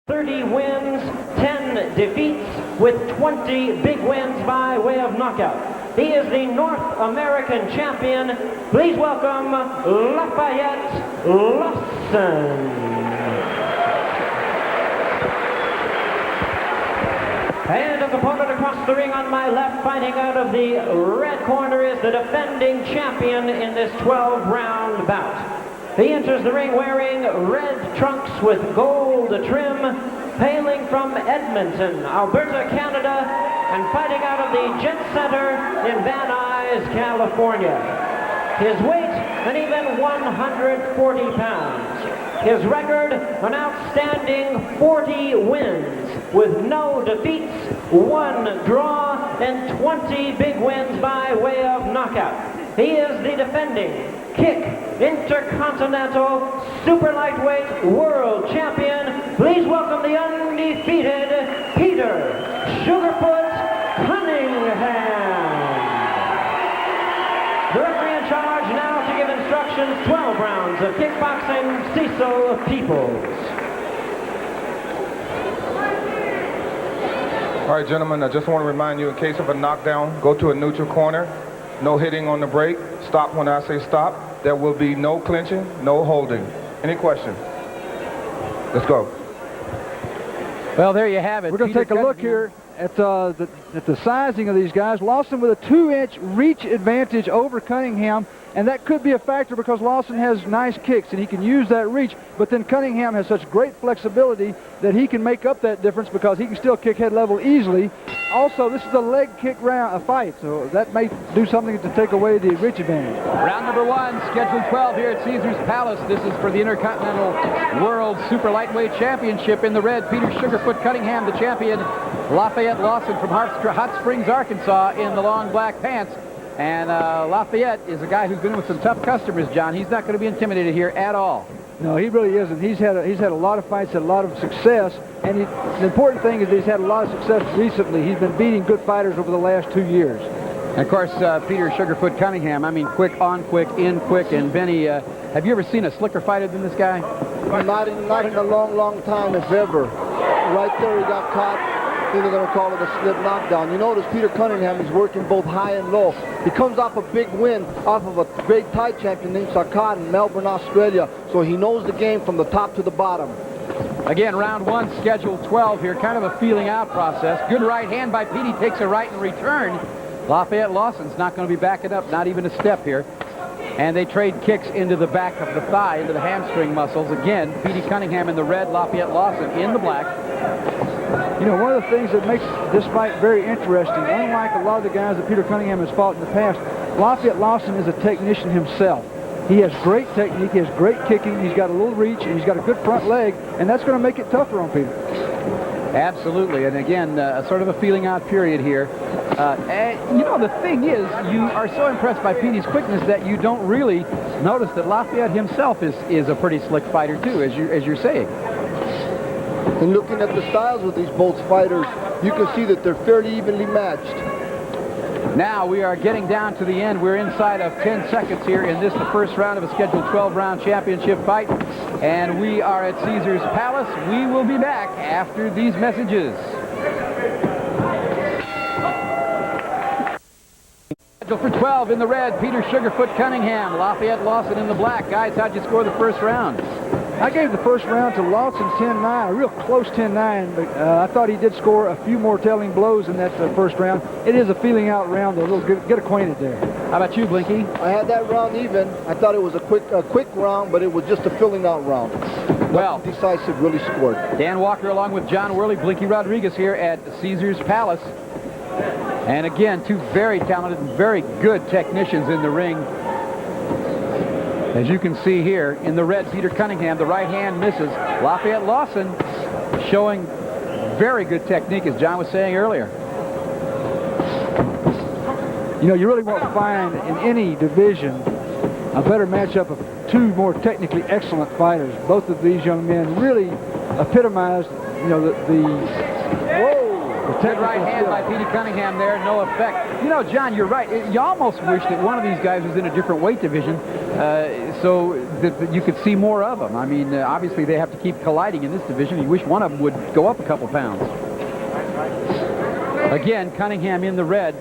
30 wins, 10 defeats, with 20 big wins by way of knockout. He is the North American champion. Please welcome Lafayette Lawson. And his opponent across the ring on my left, fighting out of the red corner, is the defending champion in this 12-round bout. He enters the ring wearing red trunks with gold trim, hailing from Edmonton, Alberta, Canada, and fighting out of the Jet Center in Van Nuys, California. His weight, an even 140 pounds. His record, an outstanding 40 wins, with no defeats, 1 draw, and 20 big wins by way of knockout. He is the defending kick intercontinental super lightweight world champion. Please welcome the undefeated Peter Sugarfoot Cunningham. The referee in charge now to give instructions, 12 rounds of kickboxing, Cecil Peoples. All right, gentlemen, I just want to remind you, in case of a knockdown, go to a neutral corner. No hitting on the break. Stop when I say stop. There will be no clinching, no holding. Any questions? Let's go. Well, there you have it. We're going to take a look here at the sizing of these guys. Lawson with a 2-inch reach advantage over Cunningham, and that could be a factor because Lawson has nice kicks and he can use that reach, but then Cunningham has such great flexibility that he can make up that difference because he can still kick head level easily. Also, this is a leg kick round, a fight, so that may do something to take away the reach advantage. Round number 1, scheduled 12 here at Caesars Palace. This is for the Intercontinental World Super Lightweight Championship. In the red, Peter Sugarfoot Cunningham, the champion. Lafayette Lawson from Hot Springs, Arkansas, in the long black pants. And Lafayette is a guy who's been with some tough customers, John. He's not going to be intimidated here at all. No, he really isn't. He's had a lot of fights, had a lot of success, and the important thing is he's had a lot of success recently. He's been beating good fighters over the last 2 years. And of course, Peter Sugarfoot Cunningham, I mean, quick, on quick, in quick. And Benny, have you ever seen a slicker fighter than this guy? Not in a long time, if ever. Right there, he got caught. I think they're going to call it a slip knockdown. You notice Peter Cunningham is working both high and low. He comes off a big win off of a great Thai champion named Sakat in Melbourne, Australia. So he knows the game from the top to the bottom. Again, round 1, scheduled 12 here. Kind of a feeling out process. Good right hand by Petey, takes a right in return. Lafayette Lawson's not going to be backing up, not even a step here. And they trade kicks into the back of the thigh, into the hamstring muscles. Again, Petey Cunningham in the red, Lafayette Lawson in the black. You know, one of the things that makes this fight very interesting, unlike a lot of the guys that Peter Cunningham has fought in the past, Lafayette Lawson is a technician himself. He has great technique, he has great kicking, he's got a little reach, and he's got a good front leg, and that's going to make it tougher on Peter. Absolutely, and again, sort of a feeling out period here. And, you know, the thing is, you are so impressed by Petey's quickness that you don't really notice that Lafayette himself is a pretty slick fighter too, as you're saying. And looking at the styles of these both fighters, you can see that they're fairly evenly matched. Now we are getting down to the end. We're inside of 10 seconds here in this, the first round of a scheduled 12-round championship fight. And we are at Caesars Palace. We will be back after these messages. For 12 in the red, Peter Sugarfoot Cunningham, Lafayette Lawson in the black. Guys, how'd you score the first round? I gave the first round to Lawson 10-9, a real close 10-9, but I thought he did score a few more telling blows in that first round. It is a feeling out round, a little get acquainted there. How about you, Blinky? I had that round even. I thought it was a quick round, but it was just a filling out round. Well, nothing decisive really scored. Dan Walker along with John Worley, Blinky Rodriguez here at Caesars Palace. And again, two very talented and very good technicians in the ring. As you can see here, in the red, Peter Cunningham, the right hand misses. Lafayette Lawson showing very good technique, as John was saying earlier. You know, you really won't find in any division a better matchup of two more technically excellent fighters. Both of these young men really epitomized, you know, Good right hand by Petey Cunningham there, no effect. You know, John, you're right. You almost wish that one of these guys was in a different weight division so that you could see more of them. I mean, obviously they have to keep colliding in this division. You wish one of them would go up a couple pounds. Again, Cunningham in the red,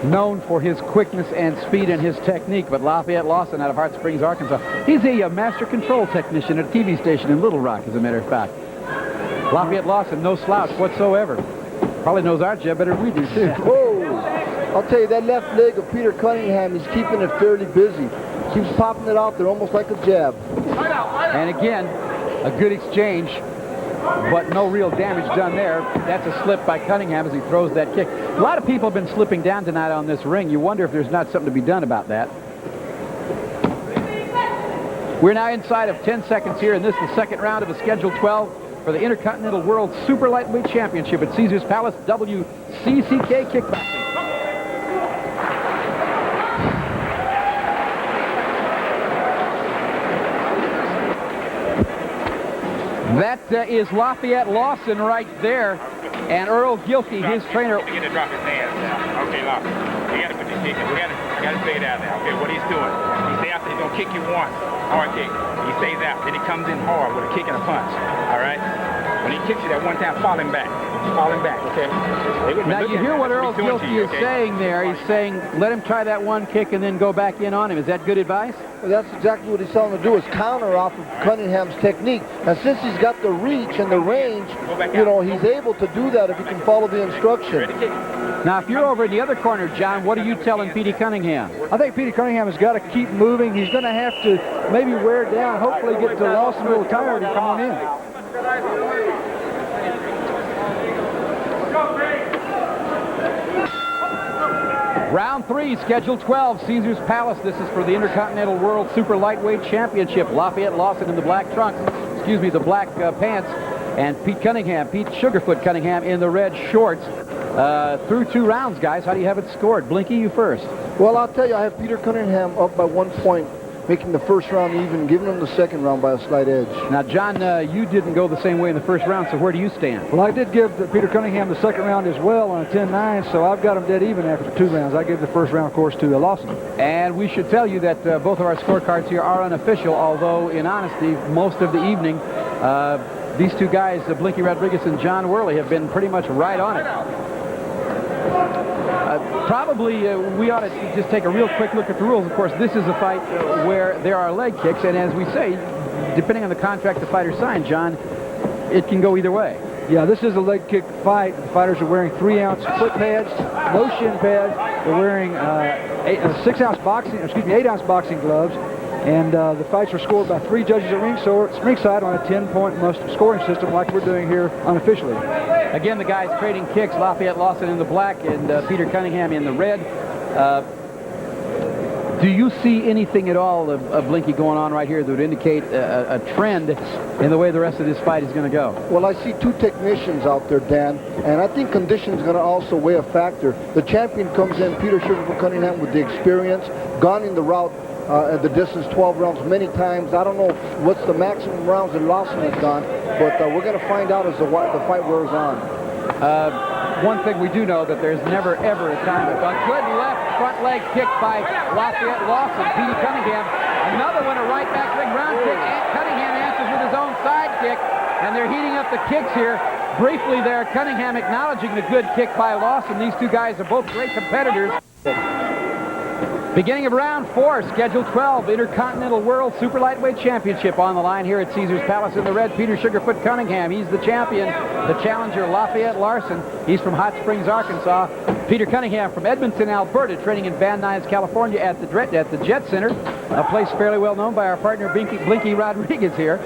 known for his quickness and speed and his technique, but Lafayette Lawson out of Hot Springs, Arkansas. He's a master control technician at a TV station in Little Rock, as a matter of fact. Lafayette Lawson, no slouch whatsoever. Probably knows our jab better than we do, too. Whoa! I'll tell you, that left leg of Peter Cunningham is keeping it fairly busy. Keeps popping it out there almost like a jab. And again, a good exchange, but no real damage done there. That's a slip by Cunningham as he throws that kick. A lot of people have been slipping down tonight on this ring. You wonder if there's not something to be done about that. We're now inside of 10 seconds here, and this is the second round of the Schedule 12 for the Intercontinental World Super Lightweight Championship at Caesars Palace WCCK Kickboxing. That is Lafayette Lawson right there, and Earl Gilkey, his trainer. He's going to drop his hands down. Okay, Lawson. You got to put this kick in. I got to say it out there. Okay, what he's doing. He stays after he's going to kick you once. Hard kick. He stays out. Then he comes in hard with a kick and a punch. All right? When he kicks you that one time, fall him back. Fall him back, okay? Now you hear what Earl Gilkey is saying there. He's saying, let him try that one kick and then go back in on him. Is that good advice? Well, that's exactly what he's telling him to do, is counter off of Cunningham's technique. And since he's got the reach and the range, you know, he's able to do that if he can follow the instruction. Now, if you're over in the other corner, John, what are you telling Petey Cunningham? I think Petey Cunningham has got to keep moving. He's going to have to maybe wear down, hopefully get to Lawson a little tired and come on in. Round 3, Schedule 12, Caesars Palace. This is for the Intercontinental World Super Lightweight Championship. Lafayette Lawson in the black trunks, the black pants, and Pete Sugarfoot Cunningham in the red shorts. Through 2 rounds, guys. How do you have it scored? Blinky, you first. Well, I'll tell you, I have Peter Cunningham up by 1 point, making the first round even, giving him the second round by a slight edge. Now, John, you didn't go the same way in the first round, so where do you stand? Well, I did give Peter Cunningham the second round as well on a 10-9, so I've got him dead even after 2 rounds. I gave the first round, of course, to Lawson. And we should tell you that both of our scorecards here are unofficial, although, in honesty, most of the evening, these 2 guys, Blinky Rodriguez and John Worley, have been pretty much right on it. Probably we ought to just take a real quick look at the rules. Of course, this is a fight where there are leg kicks, and as we say, depending on the contract the fighter signed, John, it can go either way. Yeah, this is a leg kick fight. The fighters are wearing 3-ounce foot pads, no shin pads. They're wearing 8-ounce boxing gloves. And the fights were scored by 3 judges at ringside on a 10-point scoring system like we're doing here unofficially. Again, the guys trading kicks, Lafayette Lawson in the black and Peter Cunningham in the red. Do you see anything at all of Blinky going on right here that would indicate a trend in the way the rest of this fight is going to go? Well, I see 2 technicians out there, Dan, and I think condition is going to also weigh a factor. The champion comes in, Peter Sugarfoot Cunningham, with the experience, gone in the route at the distance 12 rounds many times. I don't know what's the maximum rounds that Lawson has gone, but we're going to find out as the fight wears on. One thing we do know that there's never, ever a time. A good left front leg kick by Lafayette Lawson. Petey Cunningham. Another one, a right back leg round kick. And Cunningham answers with his own side kick. And they're heating up the kicks here. Briefly there, Cunningham acknowledging the good kick by Lawson. These 2 guys are both great competitors. Beginning of round 4, Schedule 12, Intercontinental World Super Lightweight Championship on the line here at Caesars Palace in the red. Peter Sugarfoot Cunningham, he's the champion. The challenger, Lafayette Lawson, he's from Hot Springs, Arkansas. Peter Cunningham from Edmonton, Alberta, training in Van Nuys, California at the Jet Center, a place fairly well known by our partner Blinky Rodriguez here.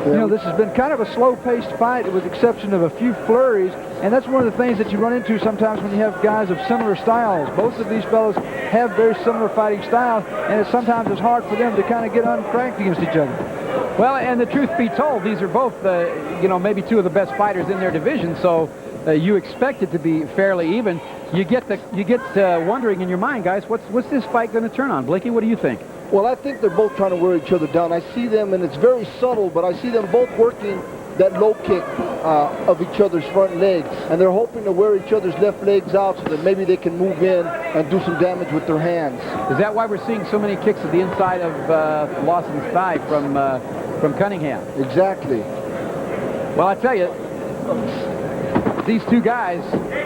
You know, this has been kind of a slow-paced fight with the exception of a few flurries, and that's one of the things that you run into sometimes when you have guys of similar styles. Both of these fellows have very similar fighting styles, and sometimes it's hard for them to kind of get uncranked against each other. Well, and the truth be told, these are both, maybe 2 of the best fighters in their division, so you expect it to be fairly even. You get wondering in your mind, guys, what's this fight going to turn on? Blinky, what do you think? Well, I think they're both trying to wear each other down. I see them, and it's very subtle, but I see them both working that low kick of each other's front legs, and they're hoping to wear each other's left legs out so that maybe they can move in and do some damage with their hands. Is that why we're seeing so many kicks at the inside of Lawson's thigh from Cunningham? Exactly. Well, I tell you, these two guys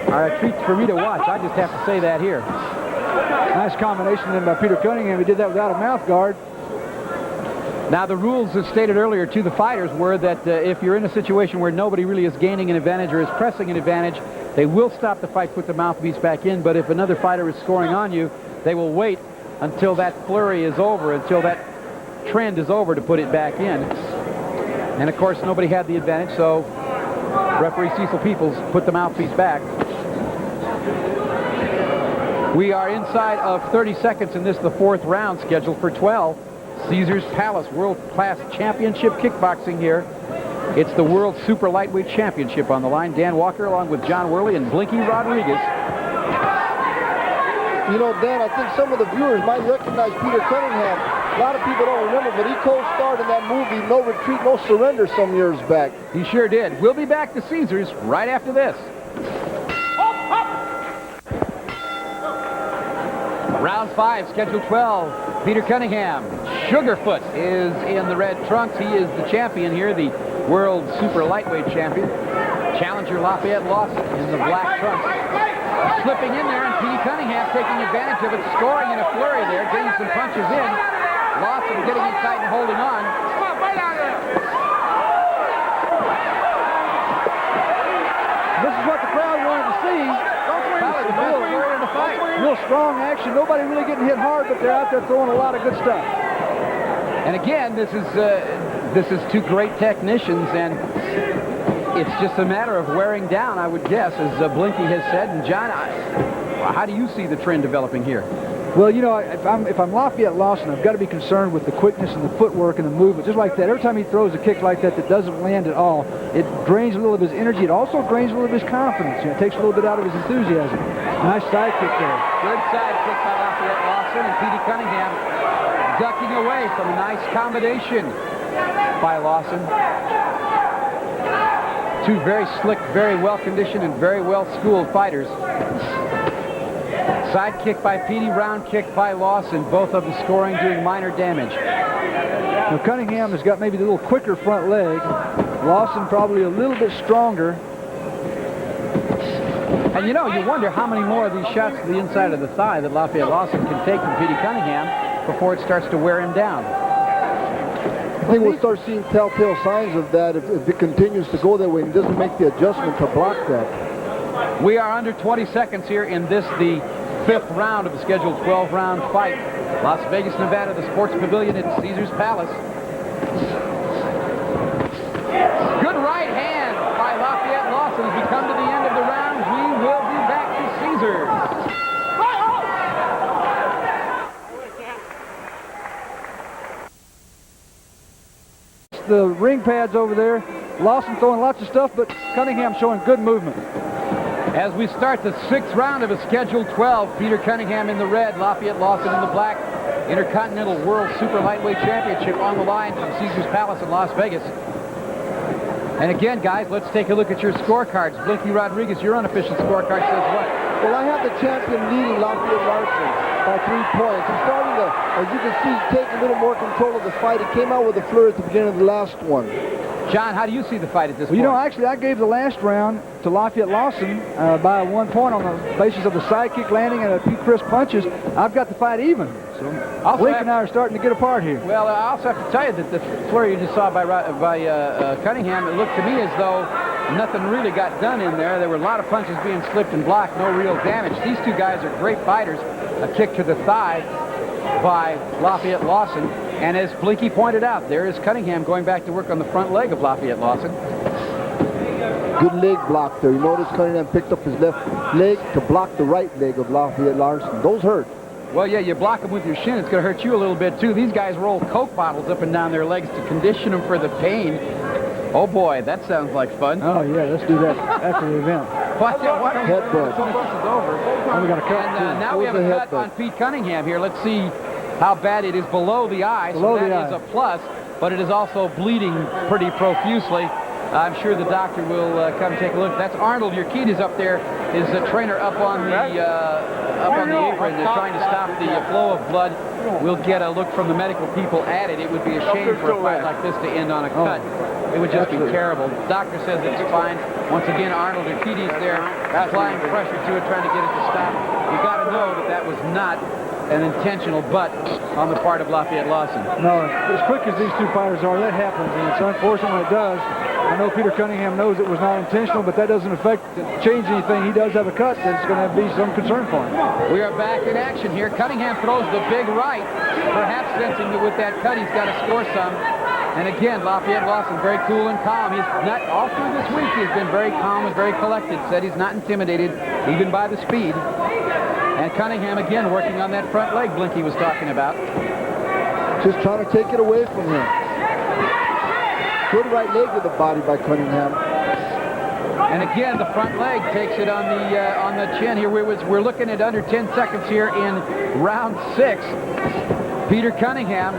are a treat for me to watch. I just have to say that here. Nice combination then by Peter Cunningham. He did that without a mouth guard. Now, the rules, as stated earlier to the fighters, were that if you're in a situation where nobody really is gaining an advantage or is pressing an advantage, they will stop the fight, put the mouthpiece back in. But if another fighter is scoring on you, they will wait until that flurry is over, until that trend is over, to put it back in. And, of course, nobody had the advantage, so referee Cecil Peoples put the mouthpiece back. We are inside of 30 seconds in this, the fourth round, scheduled for 12. Caesars Palace World-Class Championship Kickboxing here. It's the World Super Lightweight Championship on the line. Dan Walker along with John Worley and Blinky Rodriguez. You know, Dan, I think some of the viewers might recognize Peter Cunningham. A lot of people don't remember, but he co-starred in that movie, No Retreat, No Surrender, some years back. He sure did. We'll be back to Caesars right after this. Round 5, schedule 12. Peter Cunningham. Sugarfoot is in the red trunks. He is the champion here, the World Super Lightweight Champion. Challenger Lafayette Lawson in the black trunks. Slipping in there, and Peter Cunningham taking advantage of it, scoring in a flurry there, getting some punches in. Lawson getting inside and holding on. This is what the crowd wanted to see. Probably the best player in the fight. Real strong action. Nobody really getting hit hard, but they're out there throwing a lot of good stuff. And again, this is two great technicians, and it's just a matter of wearing down, I would guess, as Blinky has said. And John, how do you see the trend developing here? Well, you know, if I'm Lafayette Lawson, I've got to be concerned with the quickness and the footwork and the movement, just like that. Every time he throws a kick like that doesn't land at all, it drains a little of his energy. It also drains a little of his confidence. You know, it takes a little bit out of his enthusiasm. Nice side kick there. Good side kick by Lafayette Lawson, and Petey Cunningham ducking away from a nice combination by Lawson. Two very slick, very well-conditioned, and very well-schooled fighters. Side kick by Petey, round kick by Lawson, both of them scoring, doing minor damage. Now Cunningham has got maybe a little quicker front leg. Lawson probably a little bit stronger. And you know, you wonder how many more of these shots to the inside of the thigh that Lafayette Lawson can take from Petey Cunningham before it starts to wear him down. I think we'll start seeing telltale signs of that if it continues to go that way and doesn't make the adjustment to block that. We are under 20 seconds here in this, the fifth round of the scheduled 12-round fight. Las Vegas, Nevada, the Sports Pavilion at Caesars Palace. Good right hand by Lafayette Lawson as we come to the end of the round. We will be back to Caesars. The ring pads over there. Lawson throwing lots of stuff, but Cunningham showing good movement. As we start the sixth round of a scheduled 12, Peter Cunningham in the red, Lafayette Lawson in the black. Intercontinental World Super Lightweight Championship on the line from Caesars Palace in Las Vegas. And again, guys, let's take a look at your scorecards. Blinky Rodriguez, your unofficial scorecard says what? Well, I have the champion leading Lafayette Lawson by 3 points. He's starting to, as you can see, take a little more control of the fight. He came out with a flurry at the beginning of the last one. John, how do you see the fight at this point? You know, actually, I gave the last round to Lafayette Lawson by 1 point on the basis of the side kick landing and a few crisp punches. I've got the fight even. So Blake and I are starting to get apart here. Well, I also have to tell you that the flurry you just saw by Cunningham, it looked to me as though nothing really got done in there. There were a lot of punches being slipped and blocked, no real damage. These two guys are great fighters. A kick to the thigh by Lafayette Lawson. And as Blinky pointed out, there is Cunningham going back to work on the front leg of Lafayette Lawson. Good leg block there. You notice Cunningham picked up his left leg to block the right leg of Lafayette Lawson. Those hurt. Well, yeah, you block them with your shin, it's going to hurt you a little bit, too. These guys roll Coke bottles up and down their legs to condition them for the pain. Oh, boy, that sounds like fun. Oh, yeah, let's do that after the event. Why don't we Headbutt. as soon as this is over? And we got a cut, And too. now we have a cut on Pete Cunningham here. Let's see how bad it is below the eye. Below so the that is eye. a plus, but it is also bleeding pretty profusely. I'm sure the doctor will come take a look. That's Arnold Urquidez up there, is the trainer up on the apron. They're trying to stop the flow of blood. We'll get a look from the medical people at it. It would be a shame for a fight like this to end on a cut. It would just be terrible. The doctor says it's fine. Once again, Arnold Urquidez there, applying pressure to it, trying to get it to stop. You got to know that that was not an intentional butt on the part of Lafayette Lawson. No, as quick as these two fighters are, that happens, and it's unfortunate when it does. I know Peter Cunningham knows it was not intentional, but that doesn't change anything. He does have a cut that's going to be some concern for him. We are back in action here. Cunningham throws the big right, perhaps sensing that with that cut he's got to score some. And again, Lafayette Lawson very cool and calm. He's not, all through this week, he's been very calm and very collected. Said he's not intimidated, even by the speed. And Cunningham again working on that front leg Blinky was talking about. Just trying to take it away from him. Good right leg to the body by Cunningham. And again, the front leg takes it on the chin here. We're looking at under 10 seconds here in round 6. Peter Cunningham,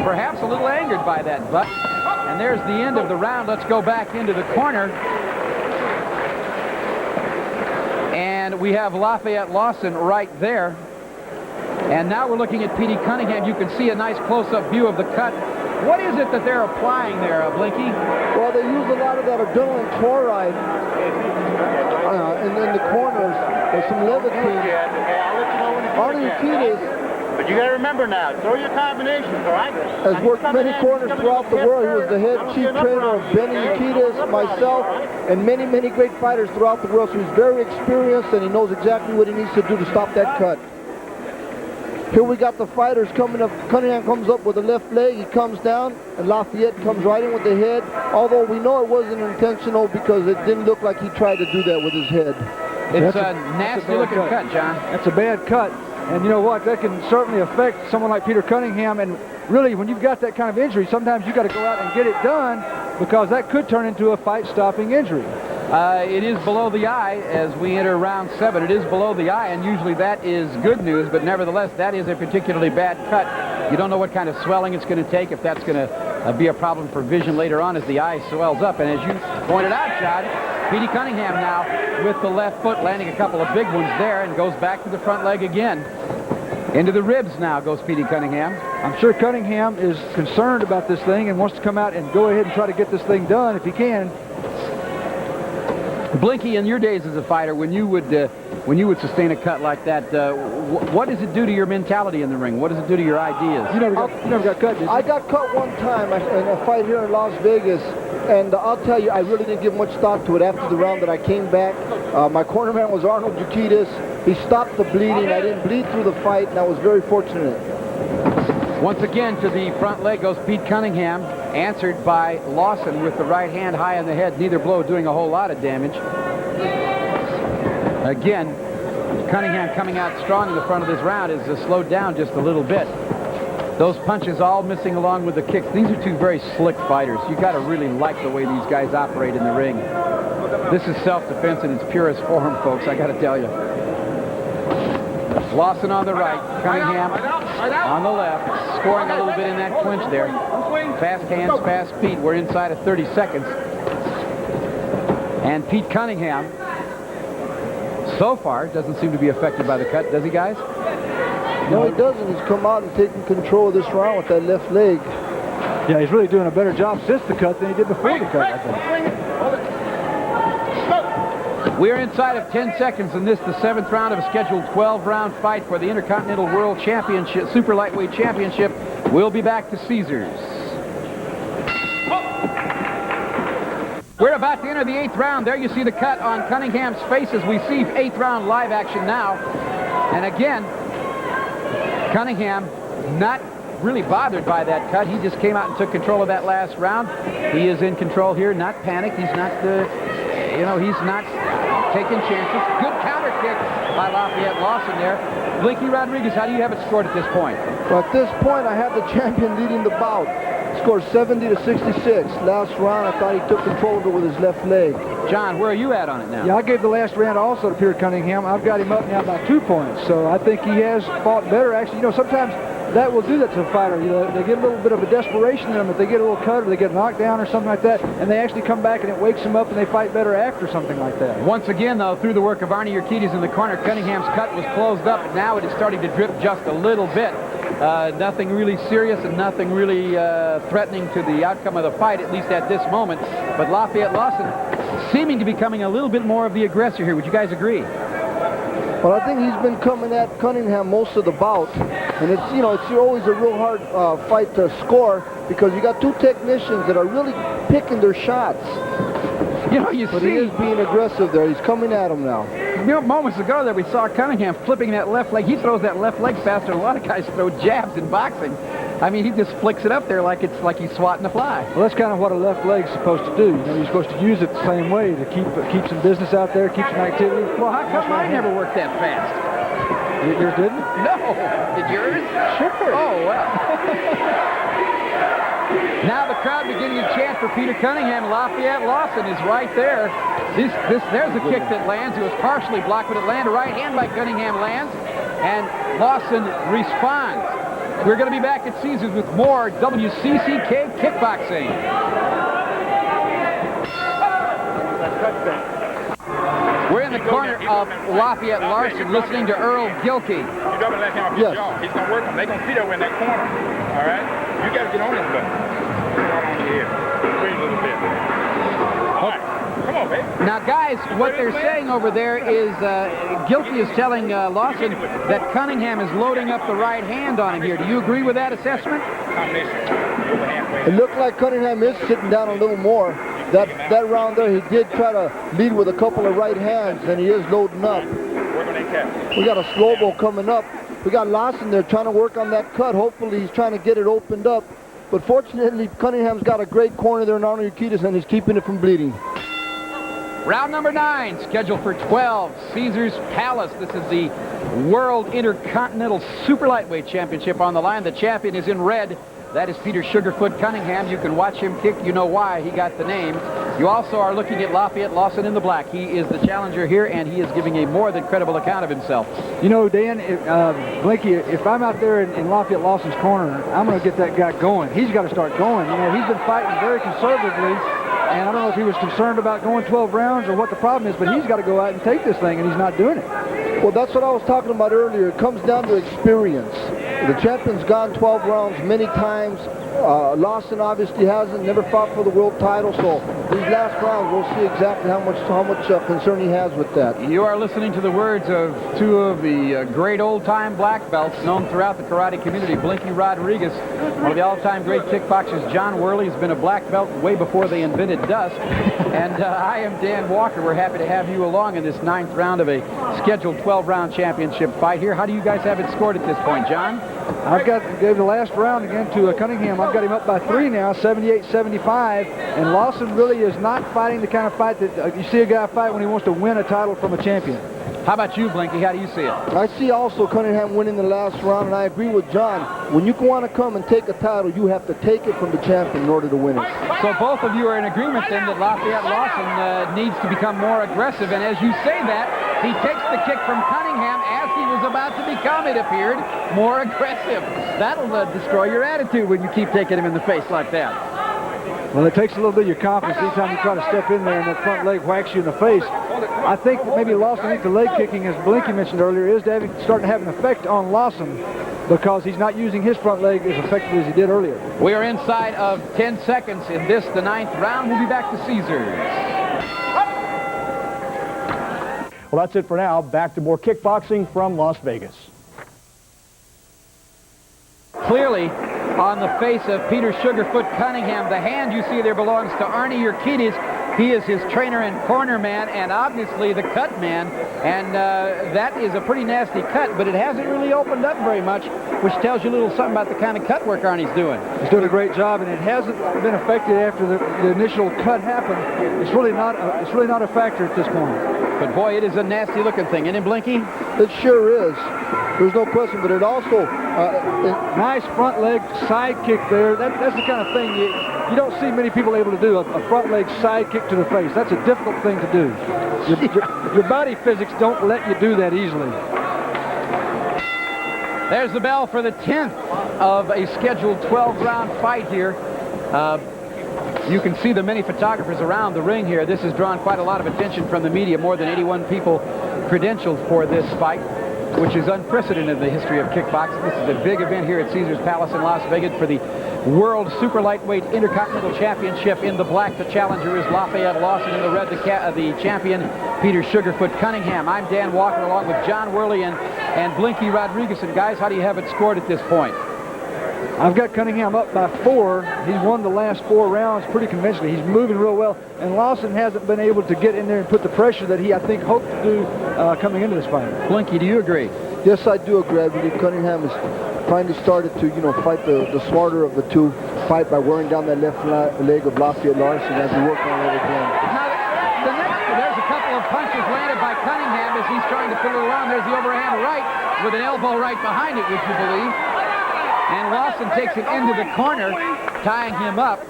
perhaps a little angered by that butt. And there's the end of the round. Let's go back into the corner. And we have Lafayette Lawson right there. And now we're looking at Petey Cunningham. You can see a nice close-up view of the cut. What is it that they're applying there, Blinky? Well, they use a lot of that adrenaline chloride in the corners. There's some Levitine. Arnold Urquidez, but you got to remember now, throw your combinations, all right? has worked many corners throughout the world. He was the head chief trainer of Benny Urquidez, myself, and many, many great fighters throughout the world. So he's very experienced, and he knows exactly what he needs to do to stop that cut. Here we got the fighters coming up. Cunningham comes up with the left leg. He comes down, and Lafayette comes right in with the head. Although we know it wasn't intentional because it didn't look like he tried to do that with his head. It's a nasty-looking cut, John. That's a bad cut. And you know what? That can certainly affect someone like Peter Cunningham. And really, when you've got that kind of injury, sometimes you've got to go out and get it done because that could turn into a fight-stopping injury. It is below the eye as we enter round 7. It is below the eye, and usually that is good news, but nevertheless, that is a particularly bad cut. You don't know what kind of swelling it's going to take, if that's going to be a problem for vision later on as the eye swells up. And as you pointed out, John, Petey Cunningham now with the left foot landing a couple of big ones there and goes back to the front leg again. Into the ribs now goes Petey Cunningham. I'm sure Cunningham is concerned about this thing and wants to come out and go ahead and try to get this thing done if he can. Blinky, in your days as a fighter, when you would sustain a cut like that, what does it do to your mentality in the ring? What does it do to your ideas? You never got cut, did you? I got cut one time in a fight here in Las Vegas, and I'll tell you, I really didn't give much thought to it. After the round that I came back, my cornerman was Arnold Urquidez. He stopped the bleeding. I didn't bleed through the fight, and I was very fortunate. Once again, to the front leg goes Pete Cunningham, answered by Lawson with the right hand high on the head, neither blow doing a whole lot of damage. Again, Cunningham coming out strong in the front of this round is slowed down just a little bit. Those punches all missing along with the kicks. These are two very slick fighters. You got to really like the way these guys operate in the ring. This is self-defense in its purest form, folks, I got to tell you. Lawson on the right, Cunningham on the left, scoring a little bit in that clinch there. Fast hands, fast feet. We're inside of 30 seconds. And Pete Cunningham, so far, doesn't seem to be affected by the cut, does he, guys? No, he doesn't. He's come out and taken control of this round with that left leg. Yeah, he's really doing a better job since the cut than he did before the cut, I think. We're inside of 10 seconds in this, the 7th round of a scheduled 12-round fight for the Intercontinental World Championship, Super Lightweight Championship. We'll be back to Caesars. We're about to enter the 8th round. There you see the cut on Cunningham's face as we see 8th round live action now. And again, Cunningham not really bothered by that cut. He just came out and took control of that last round. He is in control here, not panicked. He's not, he's not taking chances. Good counter kick by Lafayette Lawson there. Blinky Rodriguez, how do you have it scored at this point? Well, at this point, I have the champion leading the bout. Scored 70-66. Last round, I thought he took control of it with his left leg. John, where are you at on it now? Yeah, I gave the last round also to Peter Cunningham. I've got him up now by 2 points, so I think he has fought better. Actually, sometimes that will do that to a fighter. You know, they get a little bit of a desperation in them if they get a little cut or they get knocked down or something like that, and they actually come back and it wakes them up and they fight better after something like that. Once again, though, through the work of Arnie Urquides in the corner, Cunningham's cut was closed up, and now it is starting to drip just a little bit. Nothing really serious and nothing really threatening to the outcome of the fight, at least at this moment. But Lafayette Lawson seeming to be becoming a little bit more of the aggressor here. Would you guys agree? Well, I think he's been coming at Cunningham most of the bout, and it's, you know, it's always a real hard fight to score because you got two technicians that are really picking their shots. You know, you but see, he is being aggressive there. He's coming at him now. You know, moments ago there we saw Cunningham flipping that left leg. He throws that left leg faster than a lot of guys throw jabs in boxing. I mean, he just flicks it up there like it's like he's swatting a fly. Well, that's kind of what a left leg's supposed to do. You know, you're supposed to use it the same way to keep some business out there, keep some activity. Well, how come mine never worked that fast? Yours didn't? No. Did yours? Sure. Oh, well. Now the crowd beginning to chant for Peter Cunningham. Lafayette Lawson is right there. There's a kick that lands. It was partially blocked, but it landed. Right hand by Cunningham lands, and Lawson responds. We're going to be back at Caesars with more WCCK kickboxing. We're in the corner of Lafayette Lawson listening to Earl Gilkey. You gotta let him off his jaw. He's gonna work him. They're gonna feed over in that corner. All right? You gotta get on his butt. Get on here. Wait a little bit. All right. Come on, baby. Now, guys, what they're saying over there is Gilkey is telling Lawson that Cunningham is loading up the right hand on him here. Do you agree with that assessment? It looked like Cunningham is sitting down a little more. That round there, he did try to lead with a couple of right hands, and he is loading up. We got a slow ball coming up. We got Lawson there trying to work on that cut. Hopefully he's trying to get it opened up. But fortunately, Cunningham's got a great corner there in Arnie Urquides, and he's keeping it from bleeding. Round number 9, scheduled for 12, Caesars Palace. This is the World Intercontinental Super Lightweight Championship on the line. The champion is in red. That is Peter Sugarfoot Cunningham. You can watch him kick. You know why he got the name. You also are looking at Lafayette Lawson in the black. He is the challenger here, and he is giving a more than credible account of himself. You know, Dan, Blinky, if I'm out there in Lafayette Lawson's corner, I'm going to get that guy going. He's got to start going. You know, he's been fighting very conservatively, and I don't know if he was concerned about going 12 rounds or what the problem is, but he's got to go out and take this thing, and he's not doing it. Well, that's what I was talking about earlier. It comes down to experience. The champion's gone 12 rounds many times. Lawson obviously hasn't, never fought for the world title, so these last rounds we'll see exactly how much concern he has with that. You are listening to the words of two of the great old-time black belts known throughout the karate community. Blinky Rodriguez, one of the all-time great kickboxers. John Worley has been a black belt way before they invented dust. And I am Dan Walker. We're happy to have you along in this 9th round of a scheduled 12-round championship fight here. How do you guys have it scored at this point, John? I've gave the last round again to Cunningham. I've got him up by 3 now, 78-75. And Lawson really is not fighting the kind of fight that you see a guy fight when he wants to win a title from a champion. How about you, Blinky? How do you see it? I see also Cunningham winning the last round, and I agree with John. When you want to come and take a title, you have to take it from the champion in order to win it. So both of you are in agreement then that Lafayette Lawson needs to become more aggressive. And as you say that, he takes the kick from Cunningham as he was about to become, it appeared, more aggressive. That'll destroy your attitude when you keep taking him in the face like that. Well, it takes a little bit of your confidence anytime you try to step in there and that front leg whacks you in the face. I think maybe Lawson, the leg kicking, as Blinky mentioned earlier, is starting to have an effect on Lawson because he's not using his front leg as effectively as he did earlier. We are inside of 10 seconds in this, the 9th round. We'll be back to Caesars. Well, that's it for now. Back to more kickboxing from Las Vegas. Clearly, on the face of Peter Sugarfoot Cunningham, the hand you see there belongs to Arnie Urquides. He is his trainer and corner man, and obviously the cut man. And that is a pretty nasty cut, but it hasn't really opened up very much, which tells you a little something about the kind of cut work Arnie's doing. He's doing a great job, and it hasn't been affected after the initial cut happened. It's really not a factor at this point. But boy, it is a nasty looking thing, isn't it, Blinky? It sure is. There's no question, but it also... nice front leg side kick there. That's the kind of thing you don't see many people able to do, a front leg side kick to the face. That's a difficult thing to do. Your body physics don't let you do that easily. There's the bell for the 10th of a scheduled 12-round fight here. You can see the many photographers around the ring here. This has drawn quite a lot of attention from the media. More than 81 people credentialed for this fight, which is unprecedented in the history of kickboxing. This is a big event here at Caesars Palace in Las Vegas for the World Super Lightweight Intercontinental Championship. In the black, the challenger is Lafayette Lawson. In the red, the champion, Peter Sugarfoot Cunningham. I'm Dan Walker along with John Worley and Blinky Rodriguez. And guys, how do you have it scored at this point? I've got Cunningham up by 4. He's won the last 4 rounds pretty convincingly. He's moving real well, and Lawson hasn't been able to get in there and put the pressure that he, I think, hoped to do coming into this fight. Blinky, do you agree? Yes, I do agree. I believe Cunningham is finally started to, fight the smarter of the two, fight by wearing down that left leg of Lafayette Lawson as he worked on it again. Now, there's a couple of punches landed by Cunningham as he's trying to put it around. There's the overhand right with an elbow right behind it, would you believe? And Lawson takes it into the corner, tying him up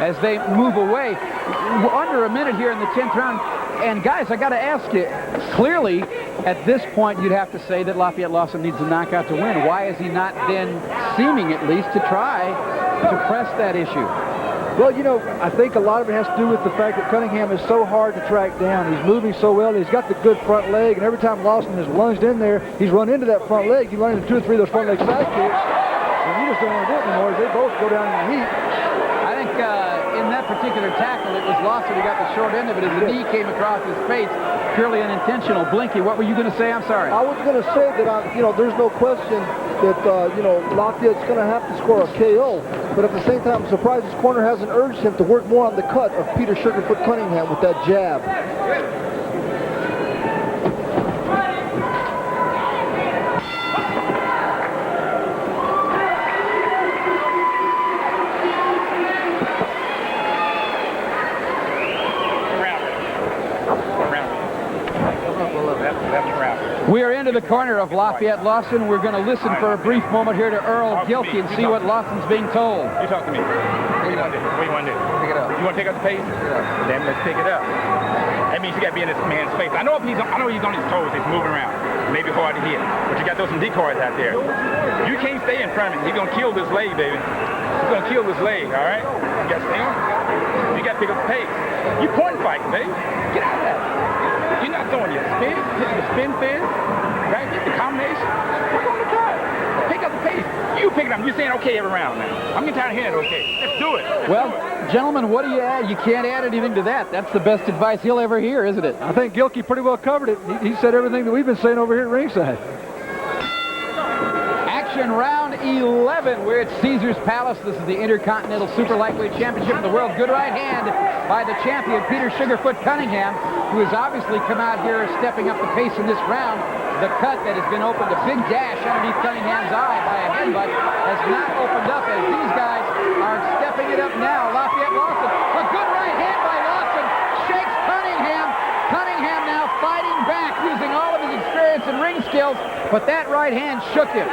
as they move away. Under a minute here in the 10th round. And guys, I got to ask you, clearly at this point you'd have to say that Lafayette Lawson needs a knockout to win. Why is he not then seeming at least to try to press that issue? Well, I think a lot of it has to do with the fact that Cunningham is so hard to track down. He's moving so well. He's got the good front leg, and every time Lawson has lunged in there, he's run into that front leg. You run into 2 or 3 of those front leg side kicks, and you just don't want to do it anymore. They both go down in the heat. I think in that particular tackle, it was Lawson who got the short end of it as the knee came across his face. Purely unintentional. Blinky, what were you going to say? I'm sorry. I was going to say that, there's no question that, Lafayette's going to have to score a KO. But at the same time, I'm surprised his corner hasn't urged him to work more on the cut of Peter Sugarfoot Cunningham with that jab. We are into the corner of Lafayette Lawson. We're going to listen for a brief moment here to Earl Gilkey and see what Lawson's being told. You talk to me. What do you want to do? Pick it up. You want to pick up the pace? Pick it up. Then let's pick it up. That means you got to be in this man's face. I know he's on his toes. He's moving around. Maybe hard to hit, but you got to throw some decoys out there. You can't stay in front of him. He's going to kill this leg, baby. He's going to kill this leg, all right? You got to stay on. You got to pick up the pace. You point fighting, baby. Get out of that. You're not throwing your spin, hitting the spin fin, right? Get the combination. Work on the cut. Pick up the pace. You pick it up. You're saying okay every round now. I'm getting tired of hearing it okay. Let's do it. Well, gentlemen, what do you add? You can't add anything to that. That's the best advice he'll ever hear, isn't it? I think Gilkey pretty well covered it. He said everything that we've been saying over here at ringside. Action round 11. We're at Caesars Palace. This is the Intercontinental Super Lightweight Championship in the world. Good right hand by the champion, Peter Sugarfoot Cunningham, who has obviously come out here stepping up the pace in this round. The cut that has been opened, a big gash underneath Cunningham's eye by a headbutt, has not opened up as these guys are stepping it up now. Lafayette Lawson, a good right hand by Lawson, shakes Cunningham. Cunningham now fighting back using all of his experience and ring skills, but that right hand shook him.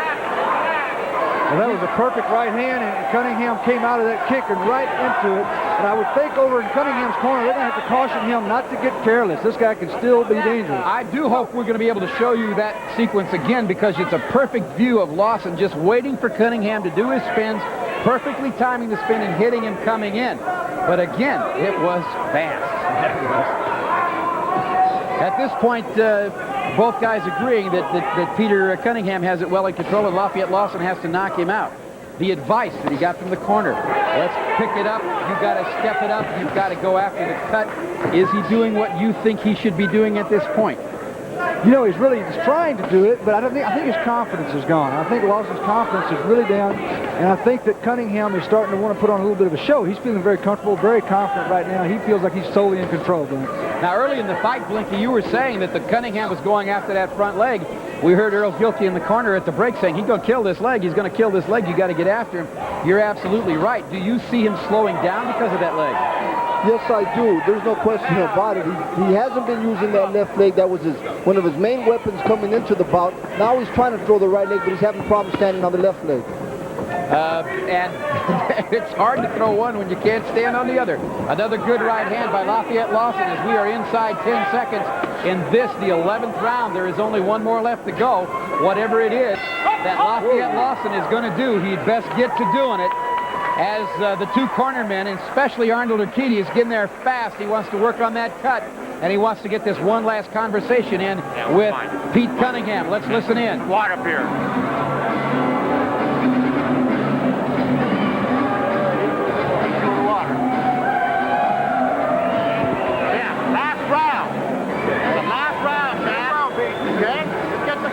Well, that was a perfect right hand, and Cunningham came out of that kick and right into it. And I would think over in Cunningham's corner, they're going to have to caution him not to get careless. This guy can still be dangerous. I do hope we're going to be able to show you that sequence again, because it's a perfect view of Lawson just waiting for Cunningham to do his spins, perfectly timing the spin and hitting him coming in. But again, it was fast. At this point, both guys agreeing that Peter Cunningham has it well in control and Lafayette Lawson has to knock him out. The advice that he got from the corner, let's pick it up, you've got to step it up, you've got to go after the cut. Is he doing what you think he should be doing at this point? He's trying to do it, but I think his confidence is gone. I think Lawson's confidence is really down, and I think that Cunningham is starting to want to put on a little bit of a show. He's feeling very comfortable, very confident right now. He feels like he's solely in control, Blink. Now, early in the fight, Blinky, you were saying that the Cunningham was going after that front leg. We heard Earl Gilkey in the corner at the break saying he's going to kill this leg. He's going to kill this leg. You got to get after him. You're absolutely right. Do you see him slowing down because of that leg? Yes, I do. There's no question about it. He hasn't been using that left leg. That was one of his main weapons coming into the bout. Now he's trying to throw the right leg, but he's having problems standing on the left leg. And it's hard to throw one when you can't stand on the other. Another good right hand by Lafayette Lawson as we are inside 10 seconds in this, the 11th round. There is only one more left to go. Whatever it is that Lafayette Lawson is going to do, he'd best get to doing it. As the two cornermen, and especially Arnold Urquidy, is getting there fast. He wants to work on that cut, and he wants to get this one last conversation in with Pete Cunningham. Let's listen in. Water up here.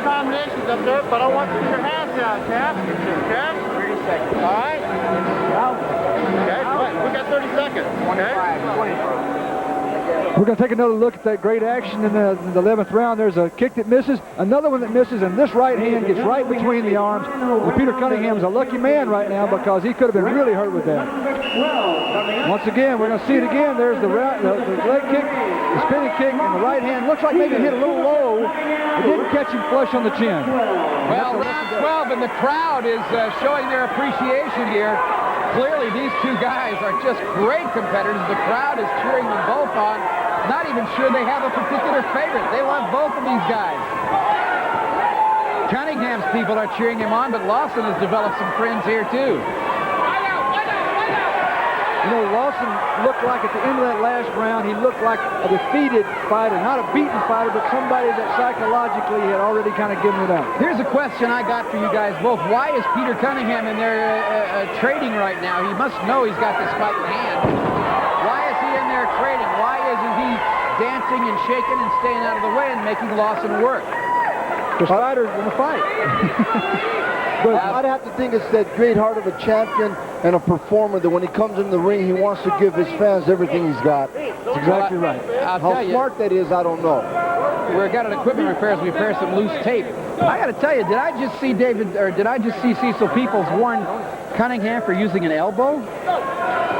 Combinations up there, but I want you to get your hands down, Cap. Okay? 30 seconds. All right? Okay, we got 30 seconds. 25, 25. We're going to take another look at that great action in the 11th round. There's a kick that misses, another one that misses, and this right hand gets right between the arms. And Peter Cunningham's a lucky man right now because he could have been really hurt with that. Once again, we're going to see it again. There's the leg kick, the spinning kick, and the right hand. Looks like maybe it hit a little low. It didn't catch him flush on the chin. Well, round 12, and the crowd is showing their appreciation here. Clearly, these two guys are just great competitors. The crowd is cheering them both on. Not even sure they have a particular favorite. They love both of these guys. Cunningham's people are cheering him on, but Lawson has developed some friends here, too. You know, Lawson looked like at the end of that last round, he looked like a defeated fighter, not a beaten fighter, but somebody that psychologically had already kind of given it up. Here's a question I got for you guys both. Why is Peter Cunningham in there trading right now? He must know he's got this fight in hand. Why is he in there trading? Why isn't he dancing and shaking and staying out of the way and making Lawson work? The fighter's in the fight. But I'd have to think it's that great heart of a champion and a performer that when he comes in the ring, he wants to give his fans everything he's got. That's exactly right. How smart that is, I don't know. We've got an equipment repairs. We repair some loose tape. I got to tell you, did I just see Cecil Peoples warn Cunningham for using an elbow?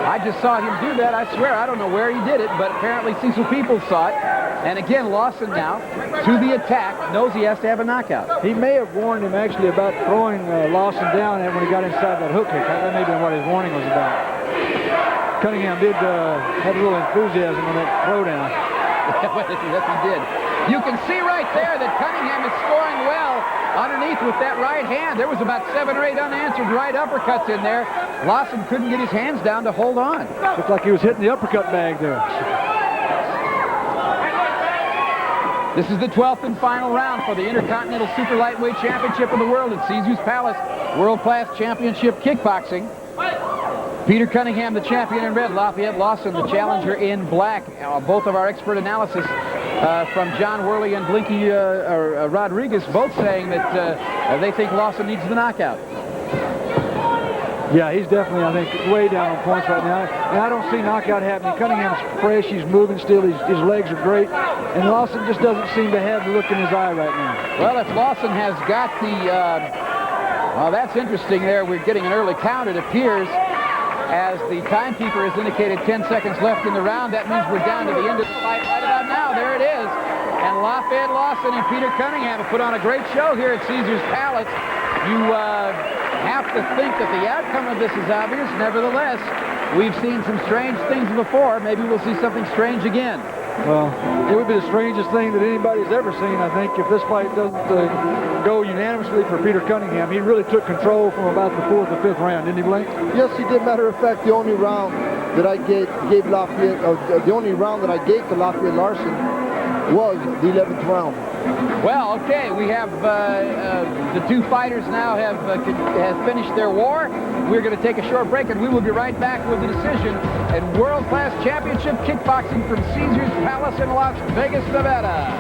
I just saw him do that. I swear, I don't know where he did it, but apparently Cecil Peoples saw it. And again, Lawson now, to the attack, knows he has to have a knockout. He may have warned him actually about throwing Lawson down when he got inside that hook kick. That may have been what his warning was about. Cunningham did have a little enthusiasm on that throwdown. Yes, he did. You can see right there that Cunningham is scoring well underneath with that right hand. There was about 7 or 8 unanswered right uppercuts in there. Lawson couldn't get his hands down to hold on. Looked like he was hitting the uppercut bag there. This is the 12th and final round for the Intercontinental Super Lightweight Championship of the World at Caesars Palace World-Class Championship Kickboxing. Peter Cunningham, the champion in red. Lafayette Lawson, the challenger in black. Both of our expert analysis from John Worley and Blinky Rodriguez both saying that they think Lawson needs the knockout. Yeah, he's definitely, I think, way down on points right now. And I don't see knockout happening. Cunningham's fresh. He's moving still. His legs are great. And Lawson just doesn't seem to have the look in his eye right now. Well, if Lawson has got the... well, that's interesting there. We're getting an early count, it appears. As the timekeeper has indicated 10 seconds left in the round, that means we're down to the end of the fight right about now. There it is. And Lafayette Lawson and Peter Cunningham have put on a great show here at Caesars Palace. You have to think that the outcome of this is obvious. Nevertheless, we've seen some strange things before. Maybe we'll see something strange again. Well, it would be the strangest thing that anybody's ever seen, I think, if this fight doesn't go unanimously for Peter Cunningham. He really took control from about the 4th or 5th round, didn't he, Blake? Yes, he did. Matter of fact, the only round that I gave Lafayette, the only round that I gave to Lafayette Larson was the 11th round. Well, okay, we have the two fighters now have finished their war. We're going to take a short break, and we will be right back with the decision in World-Class Championship Kickboxing from Caesars Palace in Las Vegas, Nevada.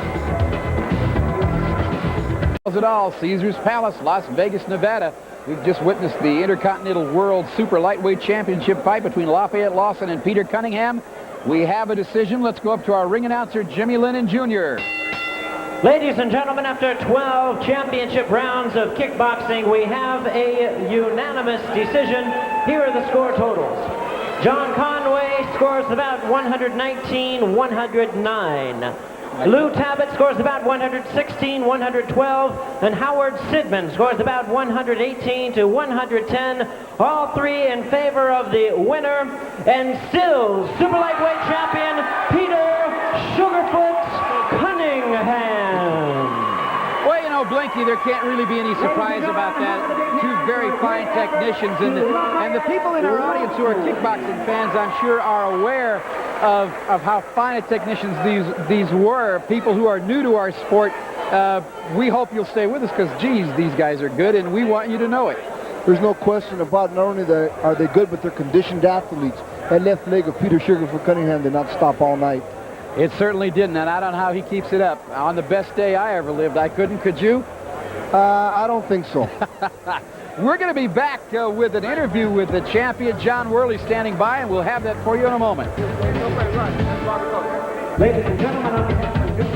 It all, Caesars Palace, Las Vegas, Nevada. We've just witnessed the Intercontinental World Super Lightweight Championship fight between Lafayette Lawson and Peter Cunningham. We have a decision. Let's go up to our ring announcer, Jimmy Lennon Jr. Ladies and gentlemen, after 12 championship rounds of kickboxing, we have a unanimous decision. Here are the score totals. John Conway scores about 119-109. Lou Tabbitt scores about 116, 112, and Howard Sidman scores about 118 to 110. All three in favor of the winner, and still super lightweight champion Peter Sugarfoot Cunningham. Well, you know, Blinky, there can't really be any surprise about that. Two very fine technicians, and the people in our audience who are kickboxing fans, I'm sure, are aware of how fine a technicians these were. People who are new to our sport, we hope you'll stay with us because, geez, these guys are good, and we want you to know it. There's no question about not only are they good, but they're conditioned athletes. That left leg of Peter Sugarfoot Cunningham did not stop all night. It certainly didn't, and I don't know how he keeps it up. On the best day I ever lived, I couldn't. Could you? I don't think so. We're going to be back with an interview with the champion, John Worley, standing by, and we'll have that for you in a moment. Ladies and gentlemen, on behalf of